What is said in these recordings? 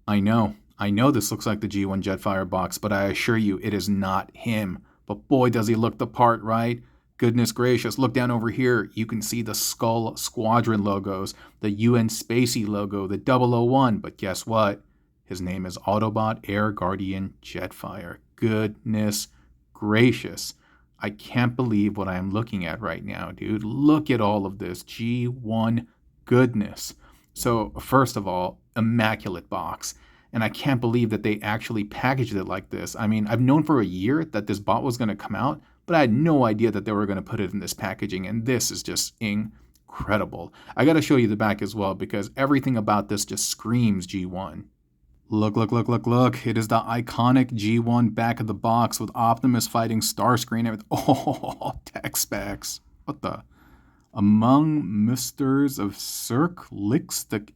I know this looks like the G1 Jetfire box, but I assure you it is not him. But boy, does he look the part, right? Goodness gracious, look down over here. You can see the Skull Squadron logos, the UN Spacey logo, the 001. But guess what? His name is Autobot Air Guardian Jetfire. Goodness gracious. I can't believe what I am looking at right now, dude. Look at all of this G1 goodness. So, first of all, immaculate box. And I can't believe that they actually packaged it like this. I mean, I've known for a year that this bot was going to come out, but I had no idea that they were going to put it in this packaging. And this is just incredible. I got to show you the back as well because everything about this just screams G1. Look. It is the iconic G1 back of the box with Optimus fighting Starscream. Oh, tech specs. What the? Among Misters of Cirque licks the...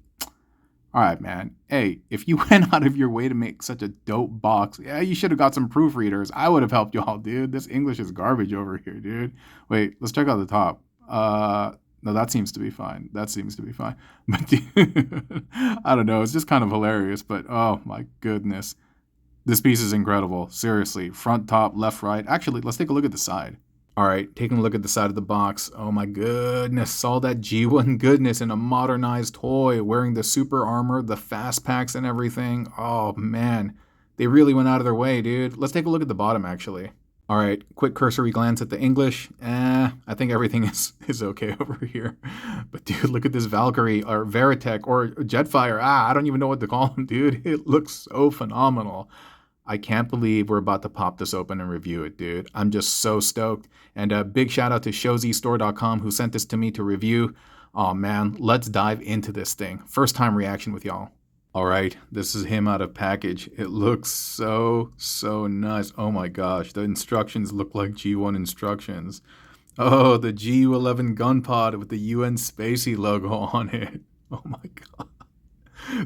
All right, man. Hey, if you went out of your way to make such a dope box, yeah, you should have got some proofreaders. I would have helped y'all, dude. This English is garbage over here, dude. Wait, let's check out the top. No, that seems to be fine. But dude, I don't know. It's just kind of hilarious. But oh my goodness, this piece is incredible. Seriously, front, top, left, right. Actually, let's take a look at the side. All right, taking a look at the side of the box. Oh my goodness, all that G1 goodness in a modernized toy, wearing the super armor, the fast packs and everything. Oh man, they really went out of their way, dude. Let's take a look at the bottom, actually. All right, quick cursory glance at the English. I think everything is okay over here. But dude, look at this Valkyrie or Veritech or Jetfire. I don't even know what to call him, dude. It looks so phenomenal. I can't believe we're about to pop this open and review it, dude. I'm just so stoked. And a big shout out to showzstore.com who sent this to me to review. Oh man, let's dive into this thing. First time reaction with y'all. All right, this is him out of package. It looks so nice. Oh my gosh, the instructions look like G1 instructions. Oh, the G11 gun pod with the UN Spacey logo on it. Oh my god.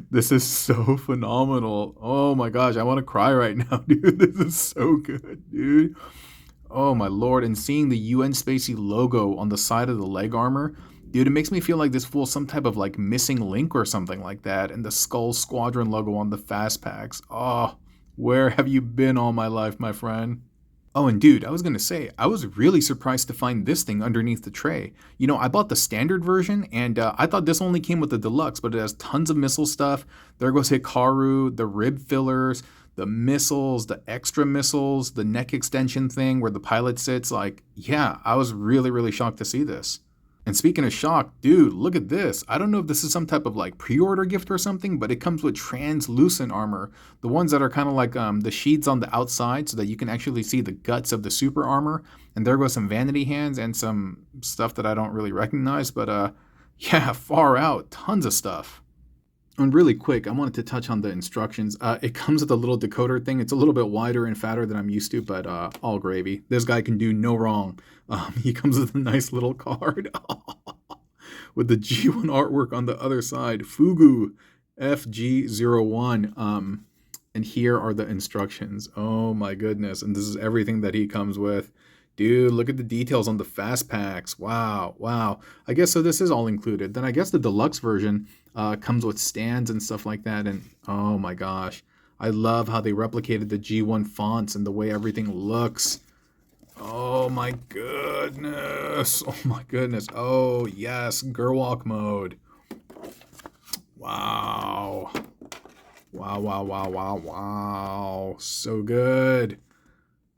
This is so phenomenal. Oh my gosh, I want to cry right now, dude. This is so good, dude. Oh my lord, and seeing the UN Spacey logo on the side of the leg armor, dude, it makes me feel like this fool's some type of like missing link or something like that. And the Skull Squadron logo on the fast packs. Oh, where have you been all my life, my friend? Oh, and dude, I was going to say, I was really surprised to find this thing underneath the tray. You know, I bought the standard version, and I thought this only came with the deluxe, but it has tons of missile stuff. There goes Hikaru, the rib fillers, the missiles, the extra missiles, the neck extension thing where the pilot sits. Like, yeah, I was really shocked to see this. And speaking of shock, dude, look at this. I don't know if this is some type of like pre-order gift or something, but it comes with translucent armor. The ones that are kind of like the sheets on the outside so that you can actually see the guts of the super armor. And there goes some vanity hands and some stuff that I don't really recognize. But yeah, far out. Tons of stuff. And really quick, I wanted to touch on the instructions. It comes with a little decoder thing. It's a little bit wider and fatter than I'm used to, but all gravy. This guy can do no wrong. He comes with a nice little card with the G1 artwork on the other side. Fugu FG-01. And here are the instructions. Oh my goodness. And this is everything that he comes with. Dude, look at the details on the fast packs. Wow. I guess so this is all included. Then I guess the deluxe version comes with stands and stuff like that. And oh my gosh, I love how they replicated the G1 fonts and the way everything looks. Oh my goodness. Oh yes, Gerwalk mode. Wow. So good.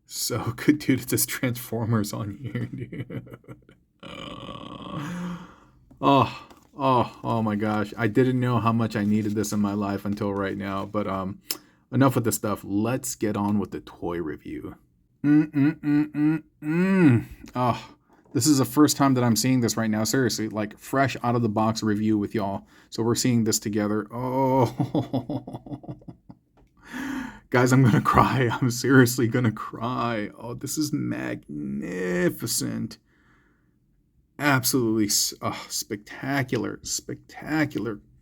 So good, dude. It says Transformers on here, dude. Oh my gosh. I didn't know how much I needed this in my life until right now. But enough with the stuff. Let's get on with the toy review. Oh, this is the first time that I'm seeing this right now. Seriously, like fresh out of the box review with y'all. So we're seeing this together. Oh. Guys, I'm going to cry. I'm seriously going to cry. Oh, this is magnificent. Absolutely spectacular,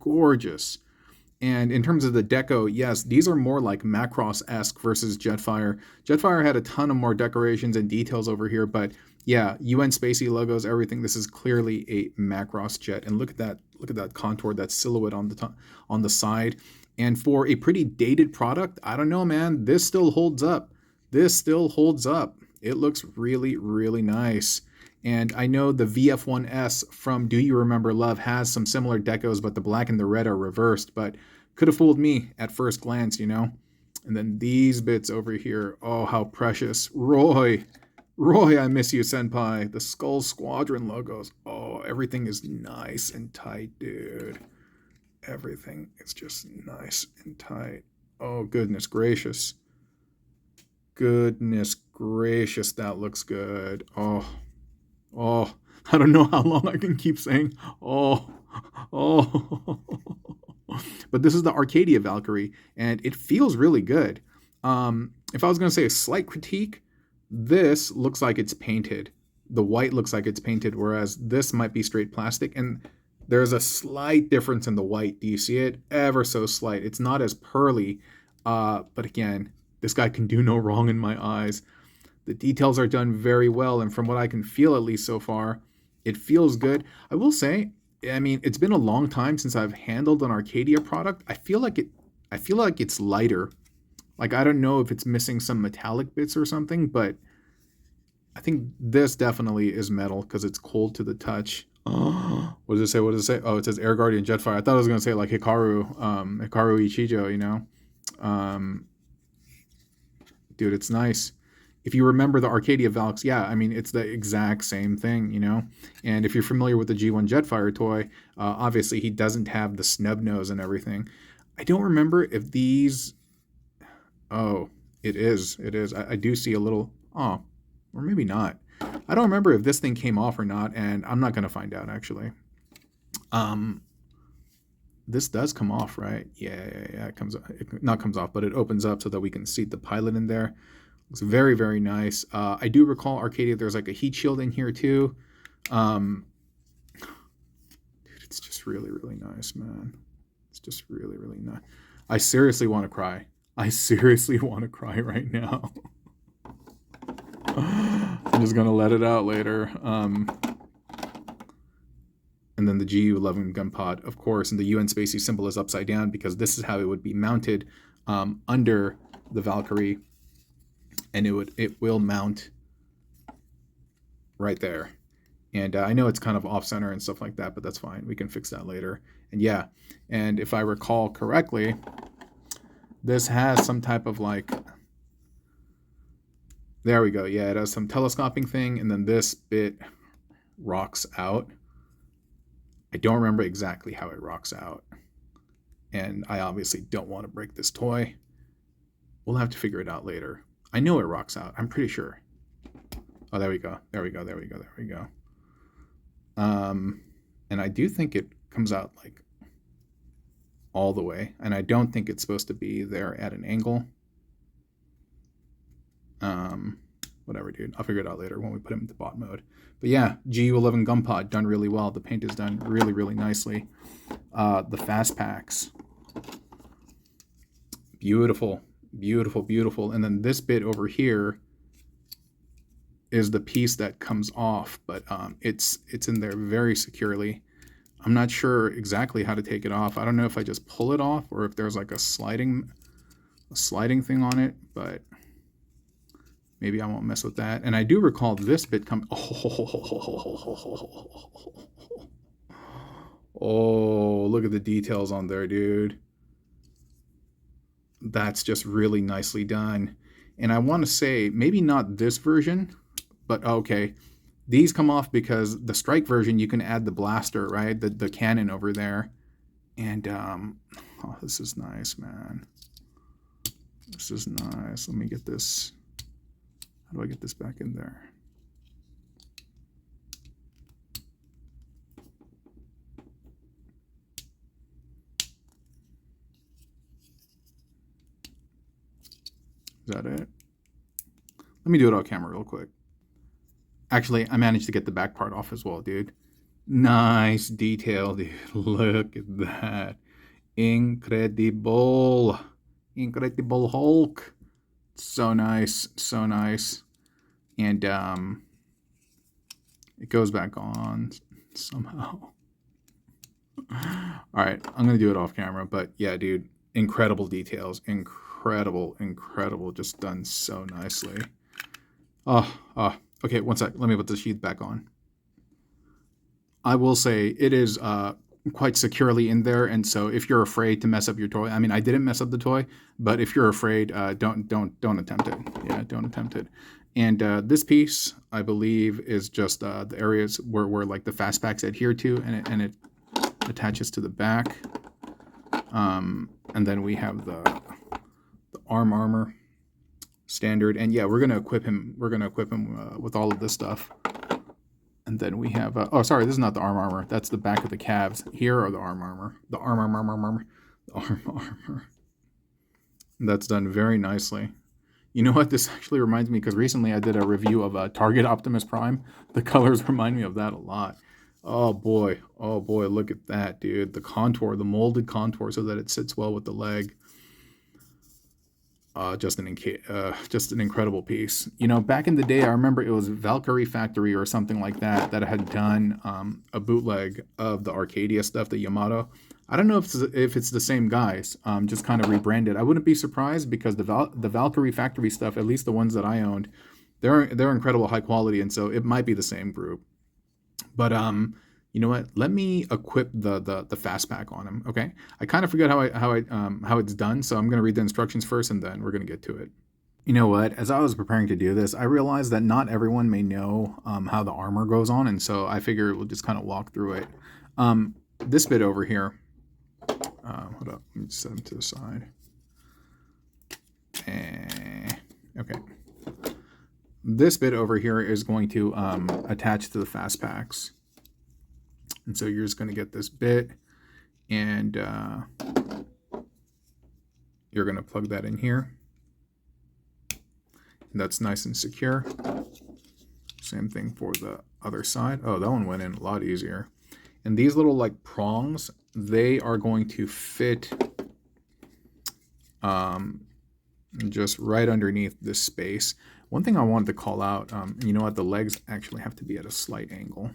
gorgeous. And in terms of the deco, yes, these are more like Macross-esque versus Jetfire. Jetfire had a ton of more decorations and details over here, but yeah, UN Spacey logos, everything. This is clearly a Macross jet. And look at that contour, that silhouette on the side. And for a pretty dated product, I don't know, man, this still holds up. This still holds up. It looks really, really nice. And I know the VF1S from Do You Remember Love has some similar decos, but the black and the red are reversed, but could have fooled me at first glance, you know? And then these bits over here, oh, how precious. Roy, I miss you, senpai. The Skull Squadron logos. Oh, everything is nice and tight, dude. Everything is just nice and tight. Oh, goodness gracious. Goodness gracious, that looks good. Oh, I don't know how long I can keep saying, oh. But this is the Arcadia Valkyrie, and it feels really good. If I was going to say a slight critique, this looks like it's painted. The white looks like it's painted, whereas this might be straight plastic. And there's a slight difference in the white. Do you see it? Ever so slight. It's not as pearly. But again, this guy can do no wrong in my eyes. The details are done very well. And from what I can feel, at least so far, it feels good. I will say, I mean, it's been a long time since I've handled an Arcadia product. I feel like it's lighter. Like, I don't know if it's missing some metallic bits or something, but I think this definitely is metal because it's cold to the touch. Oh, what does it say? What does it say? Oh, it says Air Guardian Jetfire. I thought I was going to say like Hikaru Ichijo, you know? Dude, it's nice. If you remember the Arcadia Valks, yeah, I mean, it's the exact same thing, you know? And if you're familiar with the G1 Jetfire toy, obviously he doesn't have the snub nose and everything. I don't remember if these... Oh, it is. I do see a little... Oh, or maybe not. I don't remember if this thing came off or not, and I'm not going to find out, actually. This does come off, right? Yeah, it comes off. It not comes off, but it opens up so that we can seat the pilot in there. Looks very, very nice. I do recall Arcadia, there's like a heat shield in here too. Dude, it's just really, really nice, man. It's just really, really nice. I seriously want to cry. I seriously want to cry right now. I'm just going to let it out later. And then the GU-11 gun pod, of course, and the UN Spacey symbol is upside down because this is how it would be mounted under the Valkyrie. And it will mount right there. And I know it's kind of off-center and stuff like that, but that's fine. We can fix that later. And yeah, and if I recall correctly, this has some type of like... There we go. Yeah, it has some telescoping thing, and then this bit rocks out. I don't remember exactly how it rocks out. And I obviously don't want to break this toy. We'll have to figure it out later. I know it rocks out. I'm pretty sure. Oh, there we go. And I do think it comes out like all the way. And I don't think it's supposed to be there at an angle. Whatever, dude. I'll figure it out later when we put him into bot mode. But yeah, GU-11 gun pod done really well. The paint is done really, really nicely. The fast packs. Beautiful. And then this bit over here is the piece that comes off, but it's in there very securely. I'm not sure exactly how to take it off. I don't know if I just pull it off or if there's like a sliding thing on it, but maybe I won't mess with that. And I do recall this bit come. Oh, look at the details on there, dude. That's just really nicely done. And I want to say, maybe not this version, but okay. These come off because the strike version, you can add the blaster, right? The cannon over there. And, oh, this is nice, man. This is nice. Let me get this. How do I get this back in there? Is that it? Let me do it on camera real quick. Actually, I managed to get the back part off as well, dude. Nice detail, dude. Look at that. Incredible. Incredible Hulk. So nice. So nice. And it goes back on somehow. All right, I'm going to do it off camera. But yeah, dude, incredible details. Incredible, just done so nicely. Okay, one sec. Let me put the sheath back on. I will say it is quite securely in there, and so if you're afraid to mess up your toy, I mean, I didn't mess up the toy, but if you're afraid, don't attempt it. Yeah, don't attempt it. And this piece, I believe, is just the areas where like the fast packs adhere to, and it attaches to the back. And then we have the arm armor standard, and yeah, we're gonna equip him. We're gonna equip him with all of this stuff. And then we have oh, sorry, this is not the arm armor. That's the back of the calves. Here are the arm armor. The arm armor. That's done very nicely. You know what? This actually reminds me, because recently I did a review of Target Optimus Prime. The colors remind me of that a lot. Oh boy, look at that, dude. The contour, the molded contour, so that it sits well with the leg. Just an incredible piece. You know, back in the day, I remember it was Valkyrie Factory or something like that that had done a bootleg of the Arcadia stuff, the Yamato. I don't know if it's the same guys, just kind of rebranded. I wouldn't be surprised, because the Valkyrie Factory stuff, at least the ones that I owned, they're incredible high quality, and so it might be the same group. But you know what? Let me equip the fast pack on him. Okay, I kind of forget how it's done, so I'm gonna read the instructions first, and then we're gonna get to it. You know what? As I was preparing to do this, I realized that not everyone may know how the armor goes on, and so I figure we'll just kind of walk through it. This bit over here. Hold up. Let me set him to the side. Okay. This bit over here is going to attach to the fast packs. And so you're just going to get this bit, and you're going to plug that in here. And that's nice and secure. Same thing for the other side. Oh, that one went in a lot easier. And these little like prongs, they are going to fit just right underneath this space. One thing I wanted to call out, you know what, the legs actually have to be at a slight angle.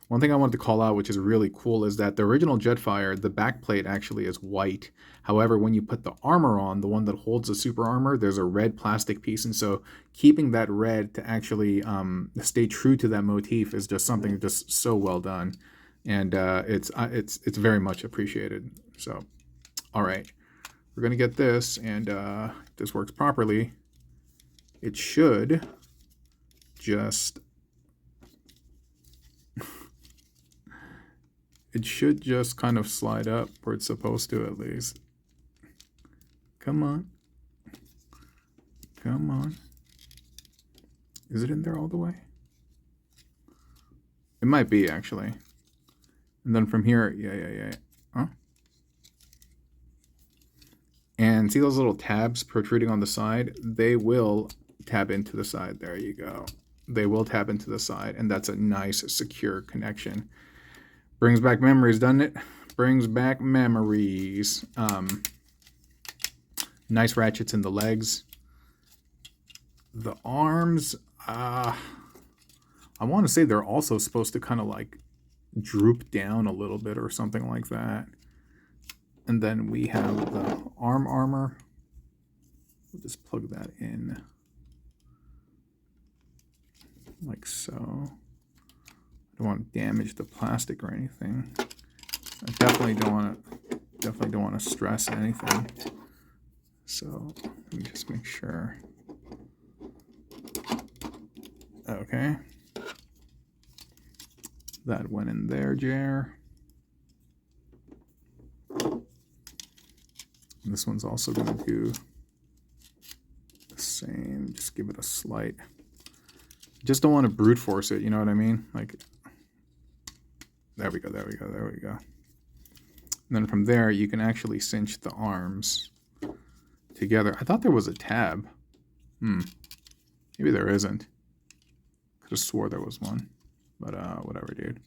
One thing I wanted to call out, which is really cool, is that the original Jetfire, the back plate actually is white. However, when you put the armor on, the one that holds the super armor, there's a red plastic piece. And so keeping that red to actually stay true to that motif is just something just so well done. And it's very much appreciated. So, all right, we're going to get this, and if this works properly, it should just... It should just kind of slide up where it's supposed to, at least. Come on. Come on. Is it in there all the way? It might be, actually. And then from here, yeah. Huh? And see those little tabs protruding on the side? They will tab into the side. There you go. They will tab into the side, and that's a nice, secure connection. Brings back memories, doesn't it? Brings back memories. Nice ratchets in the legs. The arms, I want to say they're also supposed to kind of like droop down a little bit or something like that. And then we have the arm armor. We'll just plug that in like so. I don't want to damage the plastic or anything. I definitely don't want to stress anything. So let me just make sure. Okay. That went in there, Jer. This one's also going to do the same. Just give it a slight. Just don't want to brute force it, you know what I mean? Like, there we go. And then from there, you can actually cinch the arms together. I thought there was a tab. Maybe there isn't. Could have swore there was one. But whatever, dude.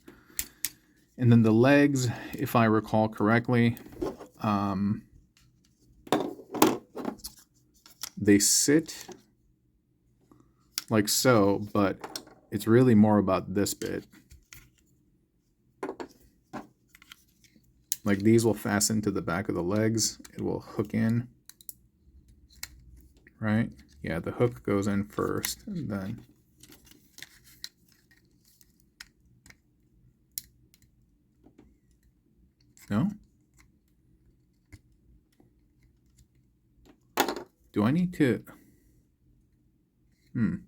And then the legs, if I recall correctly, they sit like so, but it's really more about this bit. Like these will fasten to the back of the legs. It will hook in, right? Yeah, the hook goes in first, and then no? Do I need to? I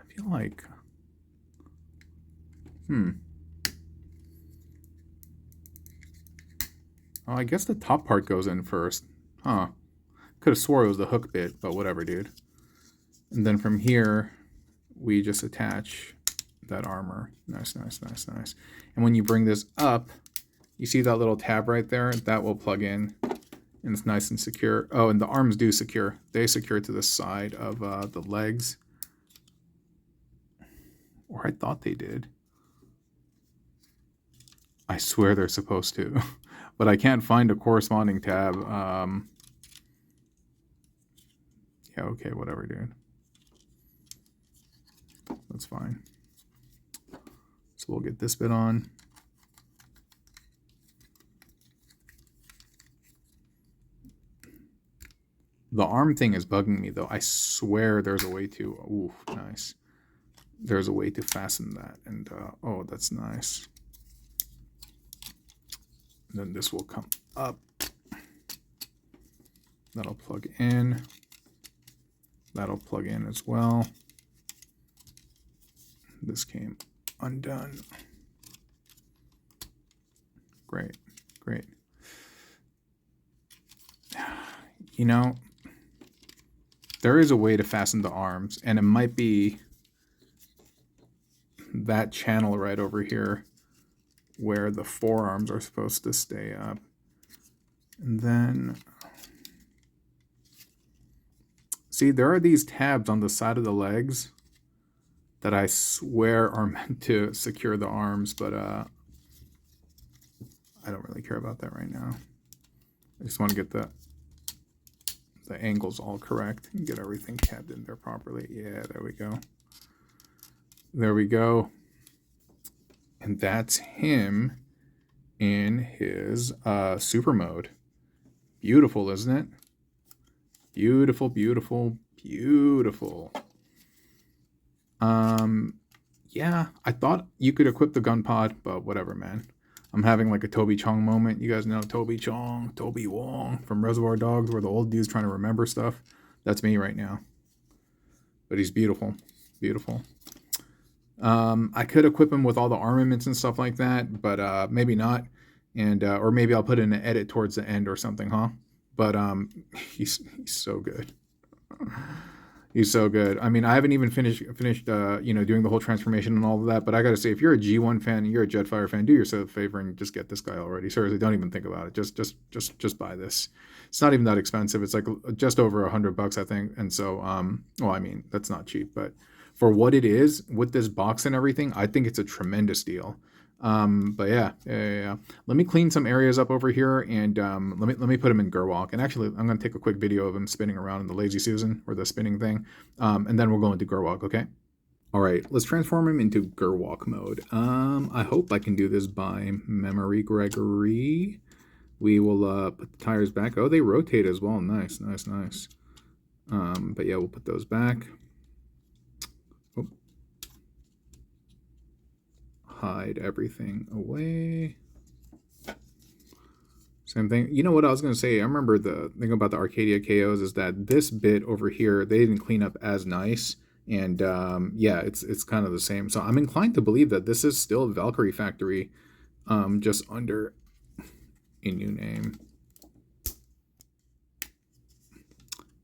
feel like, Oh, I guess the top part goes in first. Huh. Could have swore it was the hook bit, but whatever, dude. And then from here, we just attach that armor. Nice, nice, nice, nice. And when you bring this up, you see that little tab right there? That will plug in, and it's nice and secure. Oh, and the arms do secure. They secure to the side of the legs. Or I thought they did. I swear they're supposed to. But I can't find a corresponding tab. Yeah, okay, whatever, dude. That's fine. So we'll get this bit on. The arm thing is bugging me, though. I swear there's a way to... Ooh, nice. There's a way to fasten that. And, oh, that's nice. Then this will come up. That'll plug in. That'll plug in as well. This came undone. Great, great. You know, there is a way to fasten the arms, and it might be that channel right over here where the forearms are supposed to stay up. And then, see, there are these tabs on the side of the legs that I swear are meant to secure the arms, but I don't really care about that right now. I just want to get the angles all correct and get everything tabbed in there properly. Yeah, there we go. There we go. And that's him in his super mode. Beautiful, isn't it? Beautiful, beautiful, beautiful. Yeah, I thought you could equip the gun pod, but whatever, man. I'm having like a Toby Chong moment. You guys know Toby Chong, Toby Wong from Reservoir Dogs, where the old dude's trying to remember stuff. That's me right now. But he's beautiful, beautiful. I could equip him with all the armaments and stuff like that, but maybe not. And or maybe I'll put in an edit towards the end or something, huh? But he's so good. He's so good. I mean, I haven't even finished you know, doing the whole transformation and all of that. But I gotta say, if you're a G1 fan, you're a Jetfire fan, do yourself a favor and just get this guy already. Seriously, don't even think about it. Just buy this. It's not even that expensive. It's like just over $100, I think. And so, well, I mean, that's not cheap, but for what it is with this box and everything, I think it's a tremendous deal. But yeah. Let me clean some areas up over here, and let me put him in Gerwalk. And actually, I'm gonna take a quick video of him spinning around in the Lazy Susan, or the spinning thing, and then we'll go into Gerwalk. Okay. All right, let's transform him into Gerwalk mode. I hope I can do this by memory, Gregory. We will put the tires back. Oh, they rotate as well. Nice, nice, nice. But yeah, we'll put those back. Hide everything away. Same thing. You know what I was going to say? I remember the thing about the Arcadia KOs is that this bit over here, they didn't clean up as nice. And yeah, it's kind of the same. So I'm inclined to believe that this is still Valkyrie Factory, just under a new name.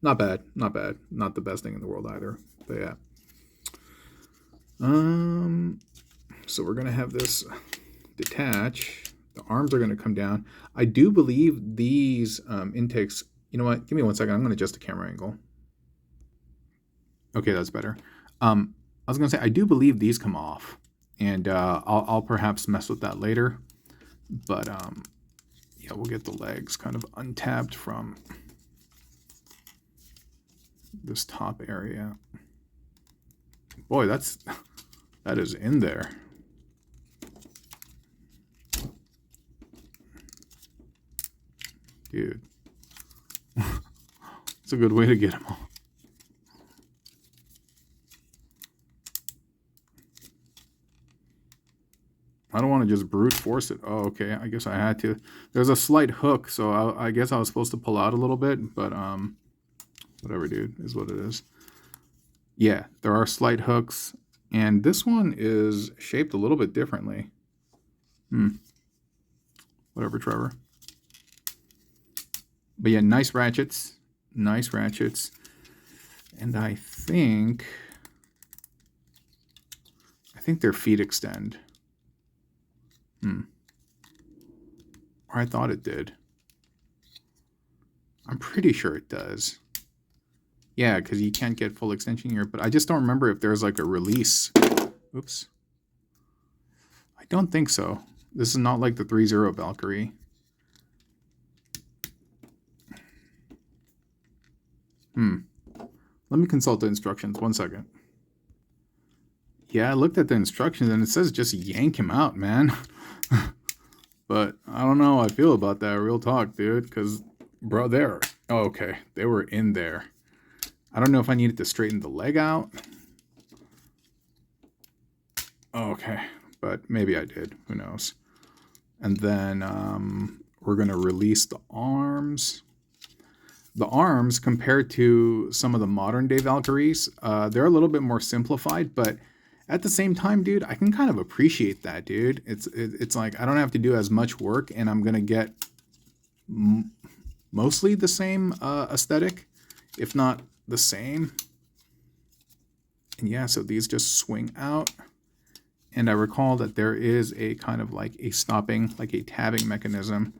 Not bad. Not bad. Not the best thing in the world either. But yeah. So we're going to have this detach. The arms are going to come down. I do believe these intakes... You know what? Give me 1 second. I'm going to adjust the camera angle. Okay, that's better. I was going to say, I do believe these come off. And I'll perhaps mess with that later. But yeah, we'll get the legs kind of untabbed from this top area. Boy, that is in there. Dude. It's a good way to get them all. I don't want to just brute force it. Oh, okay. I guess I had to. There's a slight hook, so I guess I was supposed to pull out a little bit, but whatever, dude, is what it is. Yeah, there are slight hooks, and this one is shaped a little bit differently. Whatever, Trevor. But yeah, nice ratchets. Nice ratchets. And I think their feet extend. Or I thought it did. I'm pretty sure it does. Yeah, because you can't get full extension here, but I just don't remember if there's like a release. Oops. I don't think so. This is not like the 3.0 Valkyrie. Let me consult the instructions. 1 second. Yeah, I looked at the instructions and it says just yank him out, man. But I don't know how I feel about that, real talk, dude. Because, bro, there. Oh, okay. They were in there. I don't know if I needed to straighten the leg out. Oh, okay. But maybe I did. Who knows? And then we're going to release the arms. The arms, compared to some of the modern day Valkyries, they're a little bit more simplified, but at the same time, dude, I can kind of appreciate that, dude. It's like I don't have to do as much work, and I'm gonna get mostly the same aesthetic, if not the same. And yeah, so these just swing out, and I recall that there is a kind of like a stopping, like a tabbing mechanism.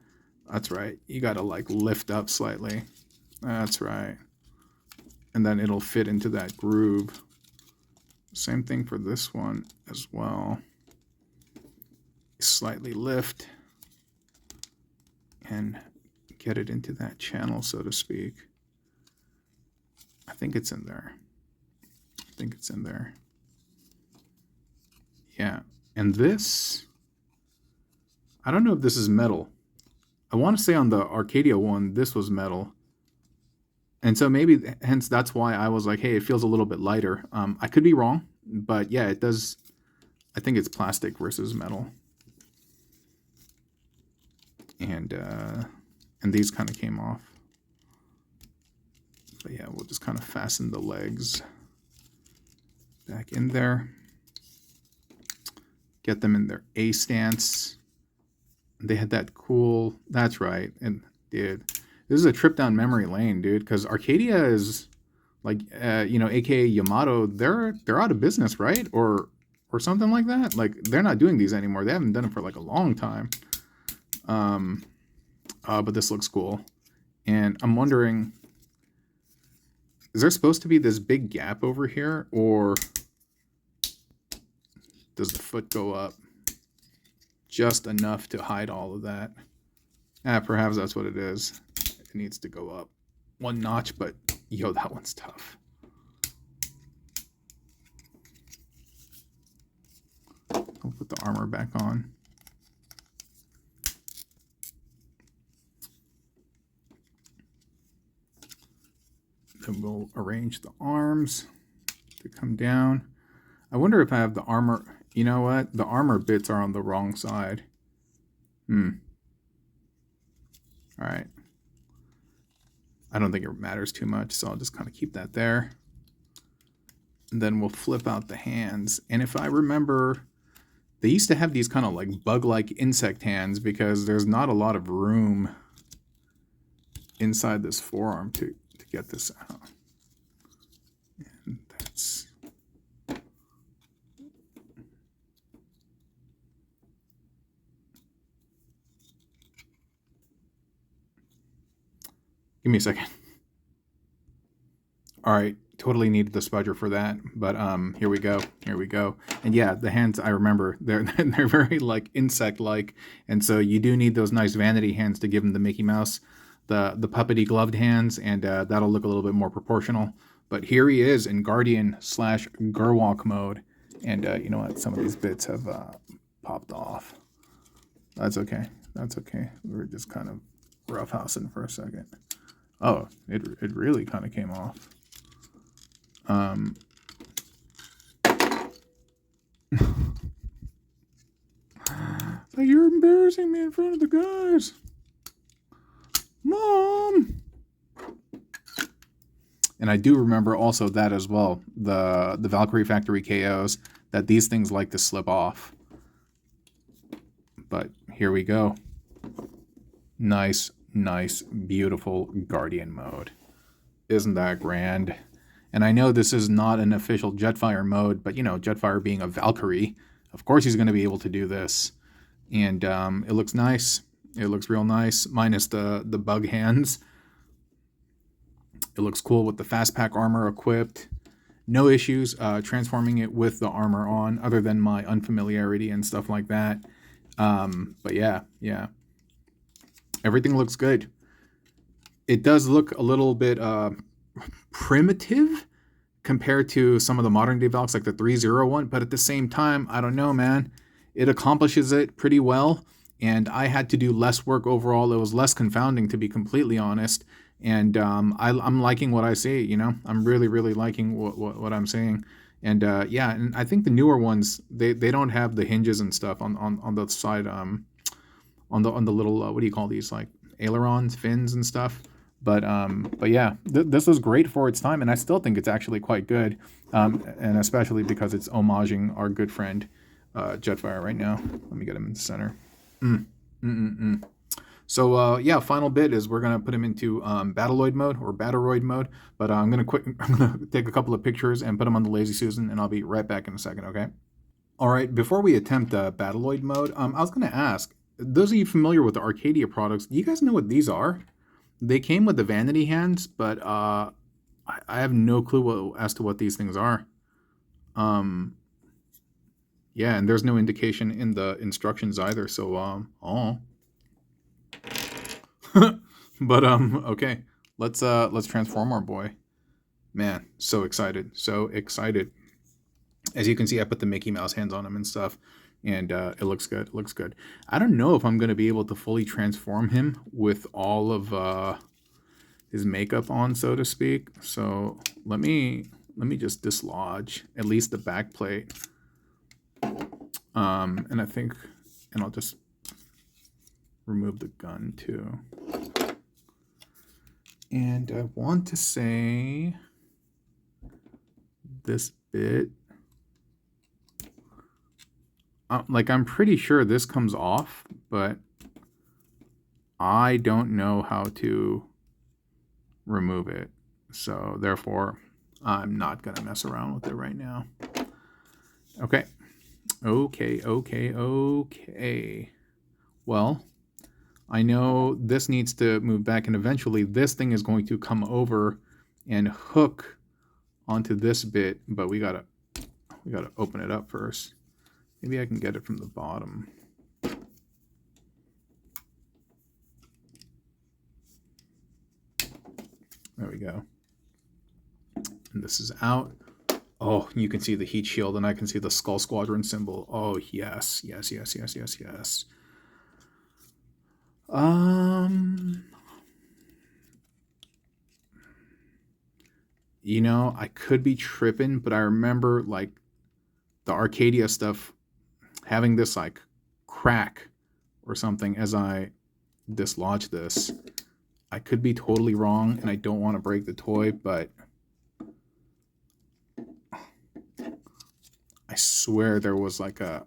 That's right. You gotta like lift up slightly. That's right. And then it'll fit into that groove. Same thing for this one as well. Slightly lift and get it into that channel, so to speak. I think it's in there. I think it's in there. Yeah. And this, I don't know if this is metal. I want to say on the Arcadia one, this was metal. And so maybe, hence, that's why I was like, hey, it feels a little bit lighter. I could be wrong, but yeah, it does. I think it's plastic versus metal. And these kind of came off. But yeah, we'll just kind of fasten the legs back in there. Get them in their A stance. They had that cool, that's right. And dude, this is a trip down memory lane, dude, because Arcadia is like, aka Yamato, they're out of business, right? Or something like that. Like, they're not doing these anymore. They haven't done it for like a long time. But this looks cool. And I'm wondering, is there supposed to be this big gap over here, or does the foot go up just enough to hide all of that? Perhaps that's what it is. It needs to go up one notch, but yo, that one's tough. I'll put the armor back on. Then we'll arrange the arms to come down. I wonder if I have the armor. You know what? The armor bits are on the wrong side. All right. I don't think it matters too much, so I'll just kind of keep that there. And then we'll flip out the hands. And if I remember, they used to have these kind of like bug-like insect hands because there's not a lot of room inside this forearm to get this out. And that's... Give me a second. All right, totally needed the spudger for that, but here we go. Here we go. And yeah, the hands, I remember, they're very like insect-like, and so you do need those nice vanity hands to give them the Mickey Mouse, the puppety gloved hands, and that'll look a little bit more proportional. But here he is in Guardian/Gerwalk mode, and you know what? Some of these bits have popped off. That's okay. That's okay. We're just kind of roughhousing for a second. Oh, it really kind of came off. Like, you're embarrassing me in front of the guys. Mom! And I do remember also that as well, the Valkyrie Factory KOs, that these things like to slip off. But here we go. Nice, nice, beautiful Guardian mode. Isn't that grand? And I know this is not an official Jetfire mode, but you know, Jetfire being a Valkyrie, of course he's going to be able to do this. And it looks nice. It looks real nice, minus the bug hands. It looks cool with the fast pack armor equipped. No issues transforming it with the armor on, other than my unfamiliarity and stuff like that. But yeah. Everything looks good. It does look a little bit primitive compared to some of the modern day Valks like the 301, but at the same time, I don't know, man. It accomplishes it pretty well, and I had to do less work overall. It was less confounding, to be completely honest. And I'm liking what I see, you know. I'm really, really liking what I'm seeing. And yeah, and I think the newer ones, they don't have the hinges and stuff on the side, on the little what do you call these, like ailerons, fins and stuff. But yeah, this was great for its time, and I still think it's actually quite good, and especially because it's homaging our good friend Jetfire right now. Let me get him in the center. So yeah, final bit is we're gonna put him into Battleoid mode or Battleroid mode. But I'm gonna take a couple of pictures and put him on the Lazy Susan, and I'll be right back in a second. Okay. All right. Before we attempt Battleoid mode, I was gonna ask those of you familiar with the Arcadia products, do you guys know what these are? They came with the vanity hands, but I have no clue as to what these things are. Yeah, and there's no indication in the instructions either. So but okay, let's transform our boy. Man, so excited, so excited. As you can see, I put the Mickey Mouse hands on him and stuff, and it looks good. It looks good. I don't know if I'm going to be able to fully transform him with all of his makeup on, so to speak. So let me just dislodge at least the back plate. And I think, and I'll just remove the gun too. And I want to say this bit. Like, I'm pretty sure this comes off, but I don't know how to remove it. So therefore, I'm not going to mess around with it right now. Okay. Okay. Well, I know this needs to move back, and eventually this thing is going to come over and hook onto this bit, but we gotta open it up first. Maybe I can get it from the bottom. There we go. And this is out. Oh, you can see the heat shield, and I can see the Skull Squadron symbol. Oh, yes. You know, I could be tripping, but I remember, like, the Arcadia stuff having this, like, crack or something as I dislodge this. I could be totally wrong, and I don't want to break the toy, but I swear there was like a...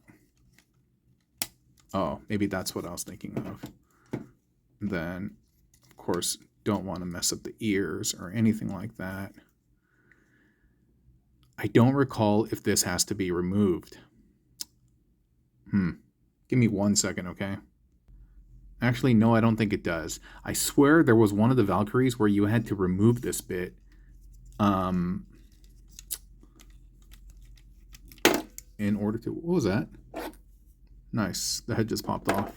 Oh, maybe that's what I was thinking of. Then, of course, don't want to mess up the ears or anything like that. I don't recall if this has to be removed. Give me 1 second, okay? Actually, no, I don't think it does. I swear there was one of the Valkyries where you had to remove this bit. In order to... What was that? Nice. The head just popped off.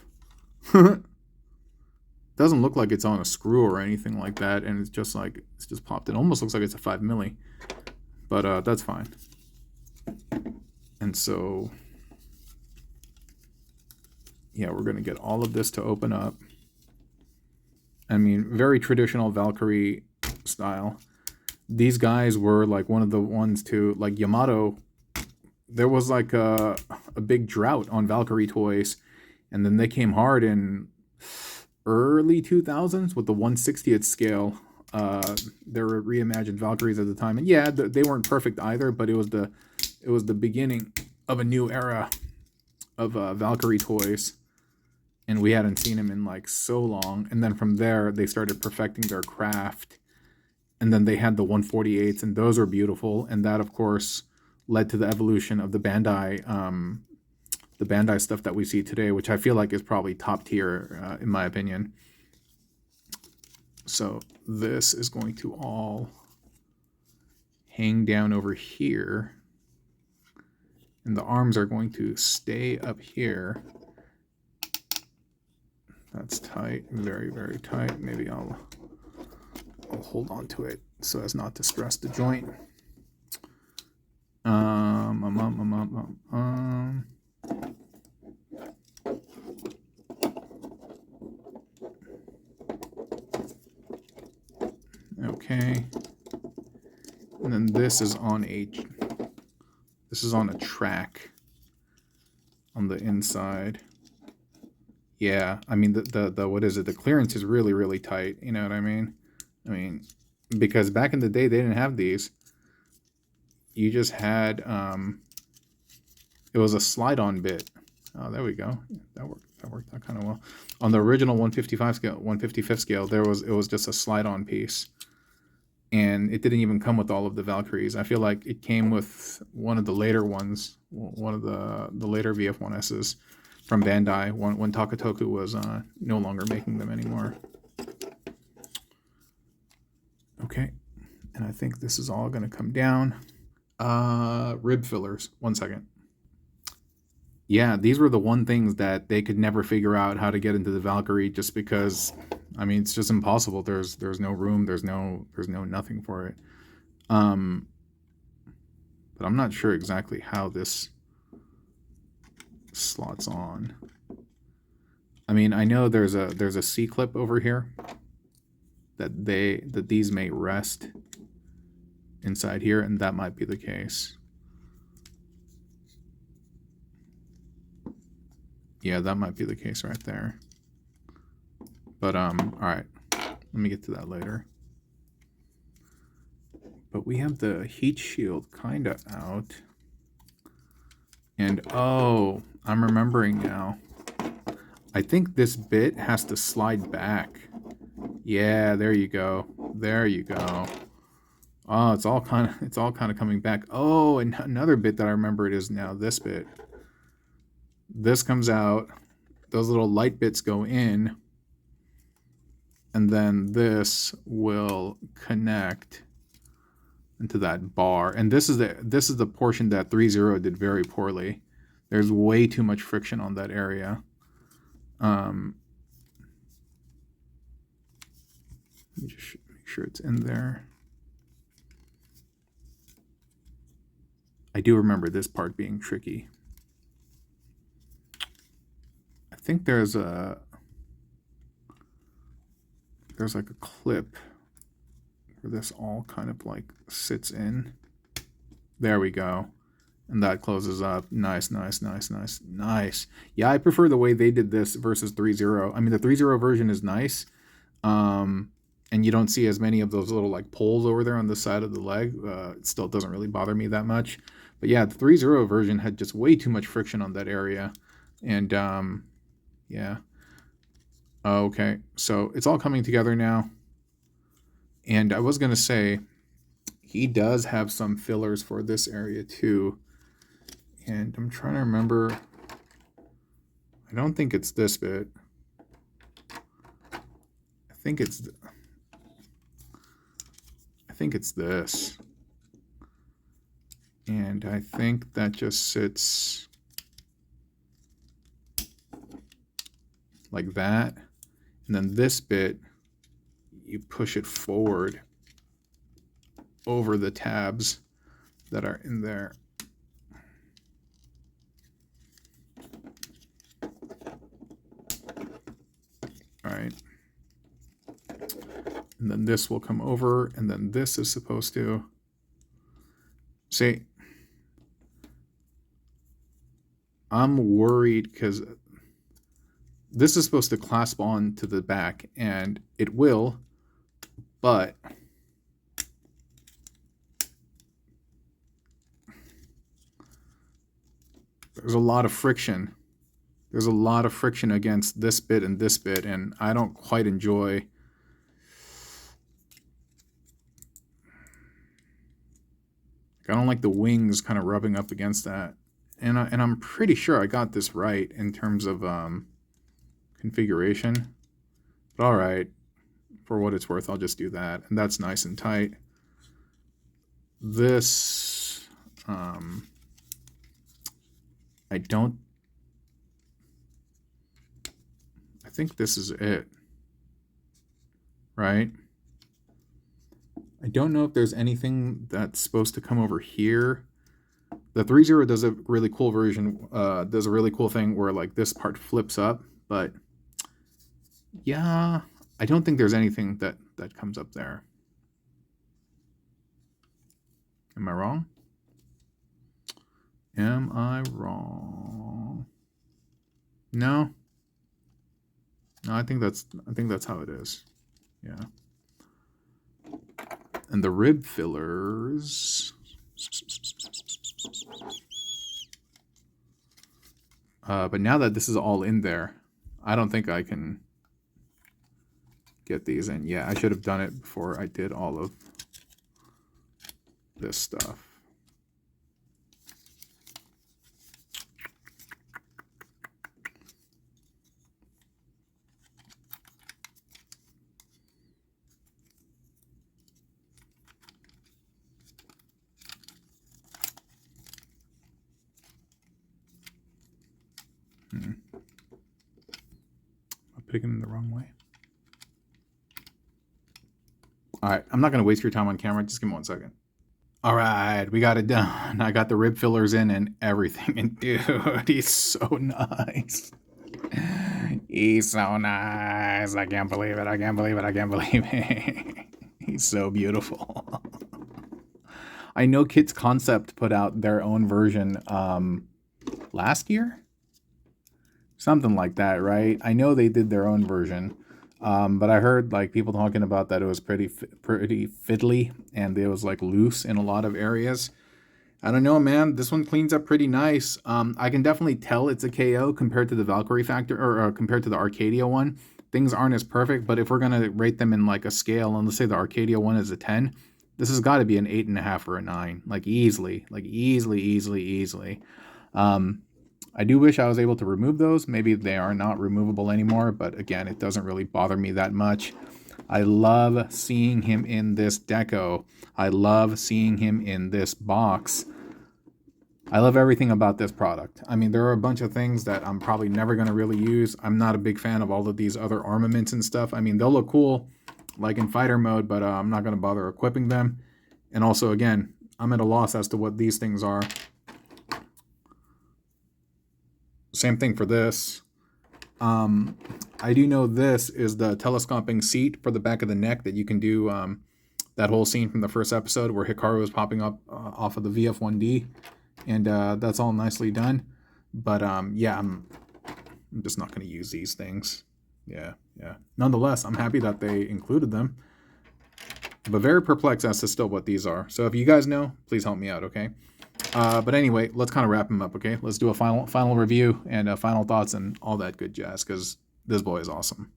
Doesn't look like it's on a screw or anything like that, and it's just popped. It almost looks like it's a 5 milli. But that's fine. And so... yeah, we're going to get all of this to open up. I mean, very traditional Valkyrie style. These guys were like one of the ones to, like Yamato, there was like a big drought on Valkyrie toys, and then they came hard in early 2000s with the 1/60th scale. There were reimagined Valkyries at the time, and yeah, they weren't perfect either, but it was the beginning of a new era of Valkyrie toys, and we hadn't seen them in like so long. And then from there, they started perfecting their craft, and then they had the 148s, and those were beautiful. And that, of course, led to the evolution of the Bandai stuff that we see today, which I feel like is probably top tier in my opinion. So this is going to all hang down over here, and the arms are going to stay up here. That's tight, very, very tight. Maybe I'll hold on to it so as not to stress the joint. Okay. And then this is on a track on the inside. Yeah, I mean the what is it? The clearance is really, really tight. You know what I mean? I mean, because back in the day they didn't have these. You just had it was a slide-on bit. Oh, there we go. That worked out kind of well. On the original 155th scale, it was just a slide-on piece, and it didn't even come with all of the Valkyries. I feel like it came with one of the later ones, one of the later VF1Ss from Bandai, when Takatoku was no longer making them anymore. Okay, and I think this is all going to come down. Rib fillers. 1 second. Yeah, these were the one things that they could never figure out how to get into the Valkyrie, just because, I mean, it's just impossible. There's no room. There's no nothing for it. But I'm not sure exactly how this slots on. I mean, I know there's a C clip over here that these may rest inside here, and that might be the case. Yeah, that might be the case right there. But all right, let me get to that later. But we have the heat shield kind of out, and oh, I'm remembering now. I think this bit has to slide back. Yeah, there you go. There you go. Oh, it's all kind of coming back. Oh, and another bit that I remember it is now this bit. This comes out, those little light bits go in, and then this will connect into that bar. And this is the portion that 3.0 did very poorly. There's way too much friction on that area. Let me just make sure it's in there. I do remember this part being tricky. I think there's like a clip where this all kind of like sits in. There we go. And that closes up. Nice, nice, nice, nice, nice. Yeah, I prefer the way they did this versus 3.0. I mean, the 3.0 version is nice. And you don't see as many of those little like poles over there on the side of the leg. It still doesn't really bother me that much. But yeah, the 3.0 version had just way too much friction on that area. And yeah. Okay, so it's all coming together now. And I was going to say, he does have some fillers for this area too. And I'm trying to remember. I don't think it's this bit. I think it's this. And I think that just sits like that. And then this bit, you push it forward over the tabs that are in there. All right. And then this will come over, and then this is supposed to... See, I'm worried because this is supposed to clasp on to the back, and it will, but there's a lot of friction. There's a lot of friction against this bit and this bit, and I don't quite enjoy... I don't like the wings kind of rubbing up against that. And I'm pretty sure I got this right in terms of configuration. But all right, for what it's worth, I'll just do that. And that's nice and tight. This, I think this is it, right? I don't know if there's anything that's supposed to come over here. The 3.0 does a really cool version, does a really cool thing where like this part flips up, but yeah, I don't think there's anything that comes up there. Am I wrong? Am I wrong? No. No, I think that's how it is. Yeah. And the rib fillers. But now that this is all in there, I don't think I can get these in. Yeah, I should have done it before I did all of this stuff. I'm putting it in the wrong way. All right, I'm not going to waste your time on camera. Just give me 1 second. All right, we got it done. I got the rib fillers in and everything. And dude, he's so nice. He's so nice. I can't believe it. I can't believe it. I can't believe it. He's so beautiful. I know Kit's Concept put out their own version last year. Something like that, right? I know they did their own version, but I heard like people talking about that it was pretty fiddly and it was like loose in a lot of areas. I don't know, man. This one cleans up pretty nice. I can definitely tell it's a KO compared to the Valkyrie Factor or compared to the Arcadia one. Things aren't as perfect, but if we're gonna rate them in like a scale, and let's say the Arcadia one is a 10, this has got to be an 8.5 or a 9, like easily. I do wish I was able to remove those. Maybe they are not removable anymore, but again, it doesn't really bother me that much. I love seeing him in this deco. I love seeing him in this box. I love everything about this product. I mean, there are a bunch of things that I'm probably never going to really use. I'm not a big fan of all of these other armaments and stuff. I mean, they'll look cool like in fighter mode, but I'm not going to bother equipping them. And also, again, I'm at a loss as to what these things are. Same thing for this. I do know this is the telescoping seat for the back of the neck that you can do that whole scene from the first episode where Hikaru is popping up off of the VF-1D. And that's all nicely done. But yeah, I'm just not going to use these things. Yeah. Nonetheless, I'm happy that they included them. But very perplexed as to still what these are. So if you guys know, please help me out, okay? But anyway, let's kind of wrap them up, okay? Let's do a final review and final thoughts and all that good jazz, because this boy is awesome.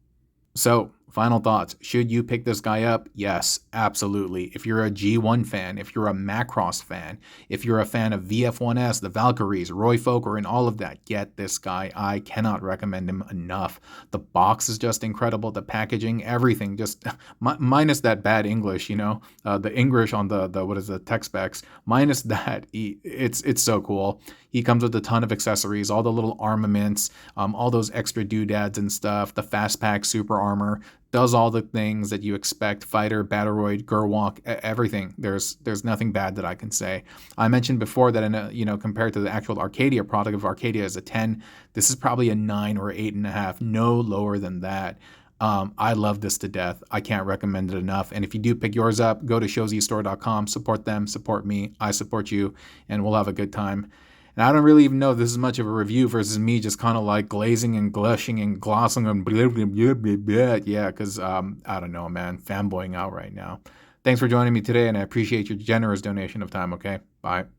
So, final thoughts. Should you pick this guy up? Yes, absolutely. If you're a G1 fan, if you're a Macross fan, if you're a fan of VF1S, the Valkyries, Roy Fokker, and all of that, get this guy. I cannot recommend him enough. The box is just incredible. The packaging, everything, just minus that bad English, you know, the English on the what is the tech specs, minus that, it's so cool. He comes with a ton of accessories, all the little armaments, all those extra doodads and stuff, the fast pack super armor, does all the things that you expect, fighter, Battleroid, Gerwalk, everything. There's nothing bad that I can say. I mentioned before that compared to the actual Arcadia product, if Arcadia is a 10, this is probably a 9 or 8.5, no lower than that. I love this to death. I can't recommend it enough. And if you do pick yours up, go to showzstore.com, support them, support me, I support you, and we'll have a good time. And I don't really even know if this is much of a review versus me just kind of like glazing and glushing and glossing and blah, blah, blah, blah, blah. Yeah, because I don't know, man, fanboying out right now. Thanks for joining me today, and I appreciate your generous donation of time, okay? Bye.